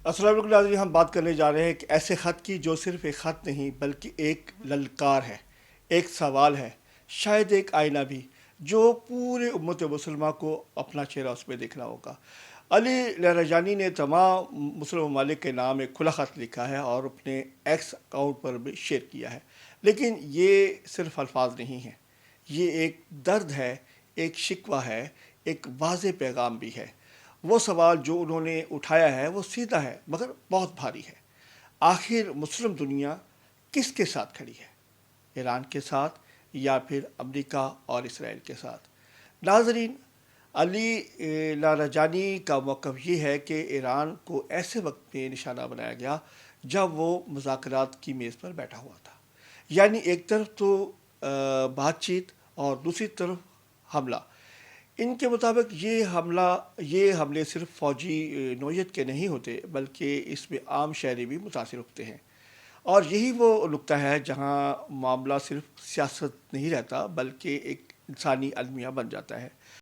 السلام علیکم ناظرین، ہم بات کرنے جا رہے ہیں ایک ایسے خط کی جو صرف ایک خط نہیں بلکہ ایک للکار ہے، ایک سوال ہے، شاید ایک آئینہ بھی، جو پورے امت مسلمہ کو اپنا چہرہ اس میں دیکھنا ہوگا۔ علی لہرجانی نے تمام مسلم ممالک کے نام ایک کھلا خط لکھا ہے اور اپنے ایکس اکاؤنٹ پر بھی شیئر کیا ہے، لیکن یہ صرف الفاظ نہیں ہیں، یہ ایک درد ہے، ایک شکوہ ہے، ایک واضح پیغام بھی ہے۔ وہ سوال جو انہوں نے اٹھایا ہے وہ سیدھا ہے مگر بہت بھاری ہے۔ آخر مسلم دنیا کس کے ساتھ کھڑی ہے؟ ایران کے ساتھ یا پھر امریکہ اور اسرائیل کے ساتھ؟ ناظرین، علی لاریجانی کا موقف یہ ہے کہ ایران کو ایسے وقت میں نشانہ بنایا گیا جب وہ مذاکرات کی میز پر بیٹھا ہوا تھا، یعنی ایک طرف تو بات چیت اور دوسری طرف حملہ۔ ان کے مطابق یہ حملے صرف فوجی نوعیت کے نہیں ہوتے بلکہ اس میں عام شہری بھی متاثر ہوتے ہیں، اور یہی وہ نقطہ ہے جہاں معاملہ صرف سیاست نہیں رہتا بلکہ ایک انسانی المیہ بن جاتا ہے۔